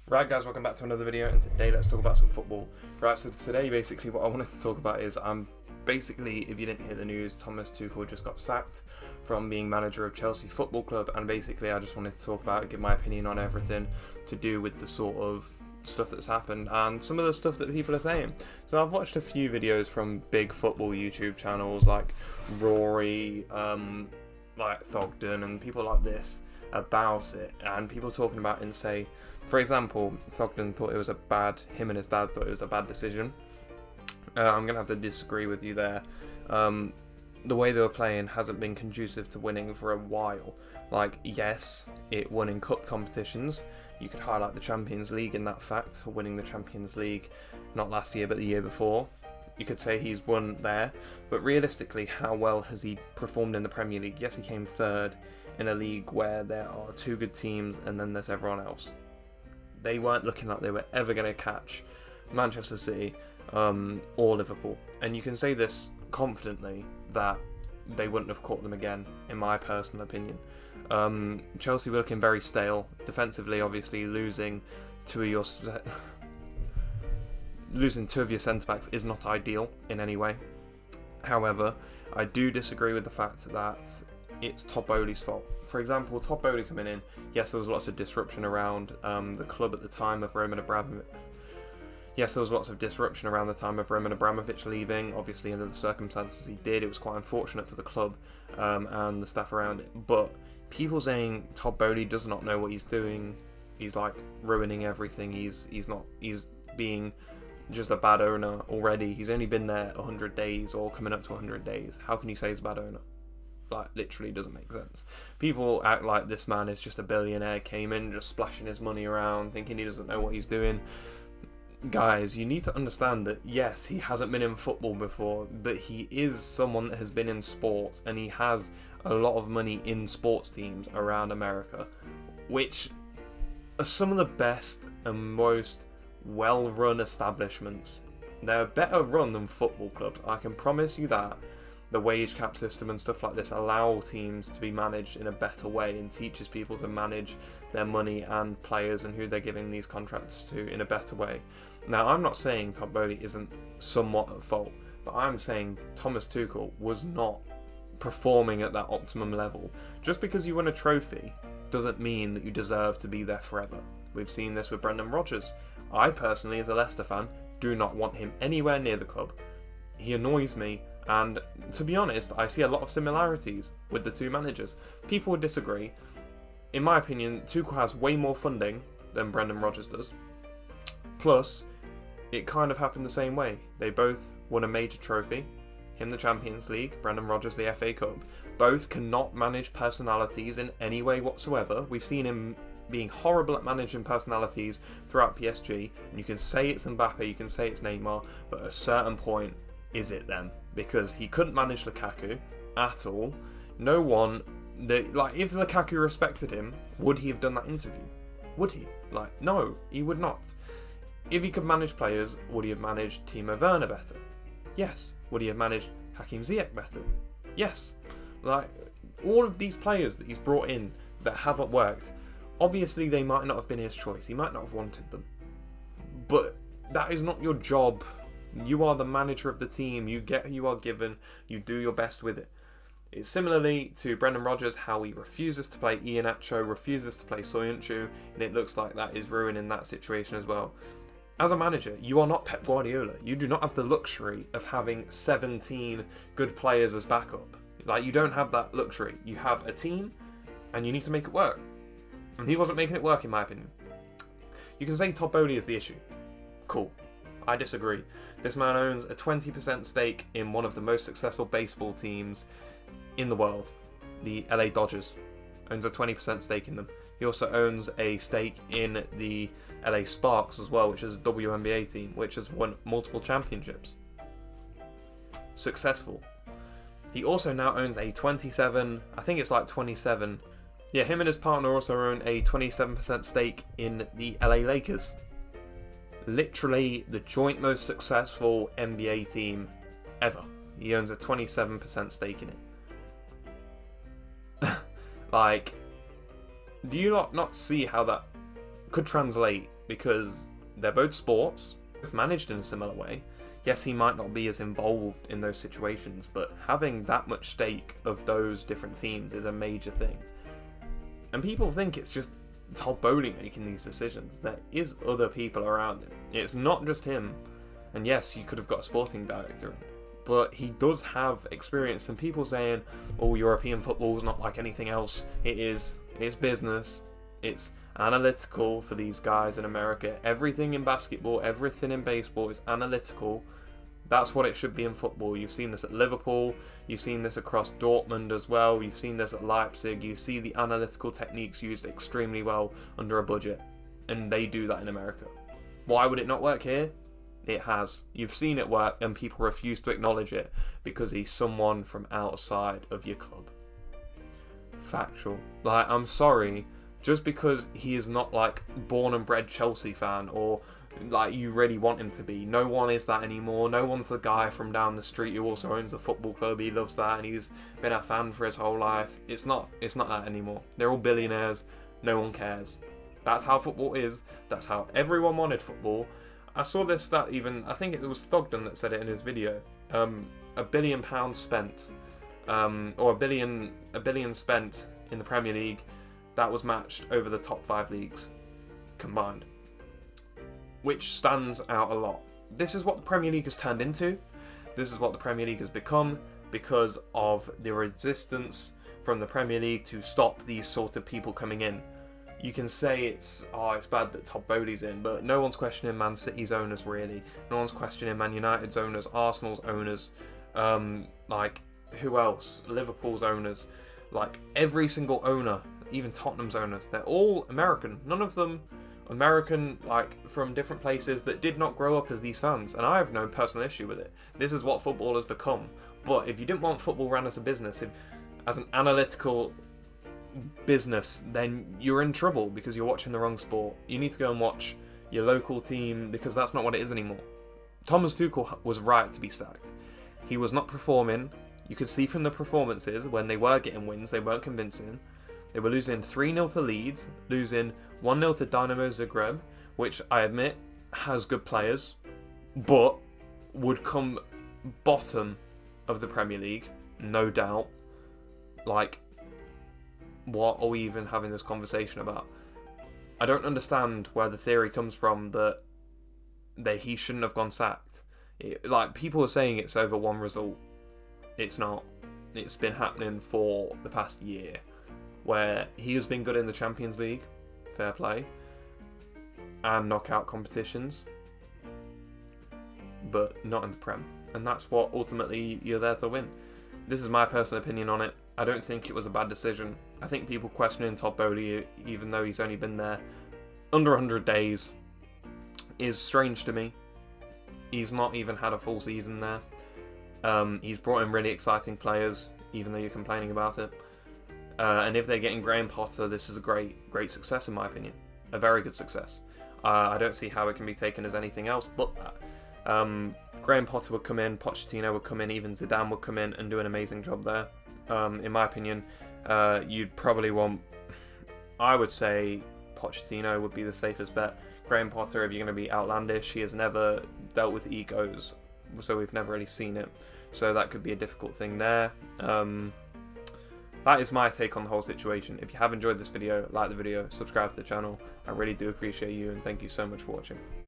Right guys, welcome back to another video, and today let's talk about some football. Right, so today basically what I wanted to talk about is, basically, if you didn't hear the news, Thomas Tuchel just got sacked from being manager of Chelsea Football Club, and basically I just wanted to talk about it, give my opinion on everything to do with the sort of stuff that's happened and some of the stuff that people are saying. So I've watched a few videos from big football YouTube channels like Rory, like Thogden and people like this about it, and people talking about it and say, for example, Thogden thought it was him and his dad thought it was a bad decision. I'm going to have to disagree with you there. The way they were playing hasn't been conducive to winning for a while. Like, yes, it won in cup competitions. You could highlight the Champions League in that fact, winning the Champions League not last year but the year before. You could say he's won there, but realistically, how well has he performed in the Premier League? Yes, he came third in a league where there are two good teams and then there's everyone else. They weren't looking like they were ever going to catch Manchester City or Liverpool. And you can say this confidently that they wouldn't have caught them again, in my personal opinion. Chelsea were looking very stale. Defensively, obviously, losing two of your centre-backs is not ideal in any way. However, I do disagree with the fact that it's Todd Bowley's fault. For example, Todd Bowley coming in, yes, there was lots of disruption around the club at the time of Roman Abramovich. Yes, there was lots of disruption around the time of Roman Abramovich leaving. Obviously, under the circumstances he did, it was quite unfortunate for the club and the staff around it. But people saying Todd Bowley does not know what he's doing, he's like ruining everything. He's being just a bad owner already. He's only been there 100 days or coming up to 100 days. How can you say he's a bad owner? Like, literally doesn't make sense. People act like this man is just a billionaire, came in just splashing his money around, thinking he doesn't know what he's doing. Guys, you need to understand that, yes, he hasn't been in football before, but he is someone that has been in sports, and he has a lot of money in sports teams around America, which are some of the best and most well-run establishments. They're better run than football clubs, I can promise you that. The wage cap system and stuff like this allow teams to be managed in a better way and teaches people to manage their money and players and who they're giving these contracts to in a better way. Now, I'm not saying Todd Bowley isn't somewhat at fault, but I'm saying Thomas Tuchel was not performing at that optimum level. Just because you win a trophy doesn't mean that you deserve to be there forever. We've seen this with Brendan Rodgers. I personally, as a Leicester fan, do not want him anywhere near the club. He annoys me. And to be honest, I see a lot of similarities with the two managers. People would disagree. In my opinion, Tuchel has way more funding than Brendan Rodgers does. Plus, it kind of happened the same way. They both won a major trophy. Him the Champions League, Brendan Rodgers the FA Cup. Both cannot manage personalities in any way whatsoever. We've seen him being horrible at managing personalities throughout PSG. And you can say it's Mbappe, you can say it's Neymar, but at a certain point, is it them? Because he couldn't manage Lukaku at all. No one, if Lukaku respected him, would he have done that interview? Would he? No, he would not. If he could manage players, would he have managed Timo Werner better? Yes. Would he have managed Hakim Ziyech better? Yes. All of these players that he's brought in that haven't worked, obviously they might not have been his choice. He might not have wanted them. But that is not your job. You are the manager of the team. You get who you are given. You do your best with it. It's similarly to Brendan Rodgers, how he refuses to play Iheanacho, refuses to play Soyuncu, and it looks like that is ruining that situation as well. As a manager, you are not Pep Guardiola. You do not have the luxury of having 17 good players as backup. You don't have that luxury. You have a team, and you need to make it work. And he wasn't making it work, in my opinion. You can say Todd Bowley is the issue. Cool. I disagree. This man owns a 20% stake in one of the most successful baseball teams in the world, the LA Dodgers. Owns a 20% stake in them. He also owns a stake in the LA Sparks as well, which is a WNBA team, which has won multiple championships. Successful. He also now owns a 27, I think it's 27. Yeah, him and his partner also own a 27% stake in the LA Lakers. Literally the joint most successful NBA team ever. He owns a 27% stake in it. Do you not see how that could translate because they're both sports, both managed in a similar way. Yes, he might not be as involved in those situations, but having that much stake of those different teams is a major thing. And people think it's just Todd Boehly making these decisions. There is other people around him. It's not just him. And yes, you could have got a sporting director in, but he does have experience. And people saying, oh, European football is not like anything else. It is. It's business. It's analytical for these guys in America. Everything in basketball, everything in baseball is analytical. That's what it should be in football. You've seen this at Liverpool. You've seen this across Dortmund as well. You've seen this at Leipzig. You see the analytical techniques used extremely well under a budget. And they do that in America. Why would it not work here? It has. You've seen it work, and people refuse to acknowledge it because he's someone from outside of your club. Factual. Like, I'm sorry, just because he is not like born and bred Chelsea fan, or like you really want him to be. No one is that anymore. No one's the guy from down the street who also owns the football club. He loves that and he's been a fan for his whole life. It's not that anymore. They're all billionaires. No one cares. That's how football is. That's how everyone wanted football. I saw this stat even, I think it was Thogden that said it in his video. £1 billion spent, or a billion spent in the Premier League. That was matched over the top 5 leagues combined, which stands out a lot. This is what the Premier League has turned into. This is what the Premier League has become because of the resistance from the Premier League to stop these sort of people coming in. You can say it's bad that Todd Boehly's in, but no one's questioning Man City's owners really. No one's questioning Man United's owners, Arsenal's owners, like who else? Liverpool's owners. Like every single owner, even Tottenham's owners, they're all American. None of them American, like from different places that did not grow up as these fans, and I have no personal issue with it. This is what football has become. But if you didn't want football run as a business, as an analytical business, then you're in trouble because you're watching the wrong sport. You need to go and watch your local team because that's not what it is anymore. Thomas Tuchel was right to be sacked. He was not performing. You could see from the performances when they were getting wins, they weren't convincing. They were losing 3-0 to Leeds, losing 1-0 to Dynamo Zagreb, which I admit has good players, but would come bottom of the Premier League, no doubt. Like, what are we even having this conversation about? I don't understand where the theory comes from that he shouldn't have gone sacked. Like, people are saying it's over one result. It's not. It's been happening for the past year, where he has been good in the Champions League, fair play, and knockout competitions, but not in the Prem. And that's what ultimately you're there to win. This is my personal opinion on it. I don't think it was a bad decision. I think people questioning Todd Boehly, even though he's only been there under 100 days, is strange to me. He's not even had a full season there. He's brought in really exciting players, even though you're complaining about it. And if they're getting Graham Potter, this is a great success in my opinion. A very good success. I don't see how it can be taken as anything else but that. Graham Potter would come in, Pochettino would come in, even Zidane would come in and do an amazing job there. In my opinion, you'd probably want, I would say Pochettino would be the safest bet. Graham Potter, if you're going to be outlandish, he has never dealt with egos, so we've never really seen it. So that could be a difficult thing there. That is my take on the whole situation. If you have enjoyed this video, like the video, subscribe to the channel. I really do appreciate you, and thank you so much for watching.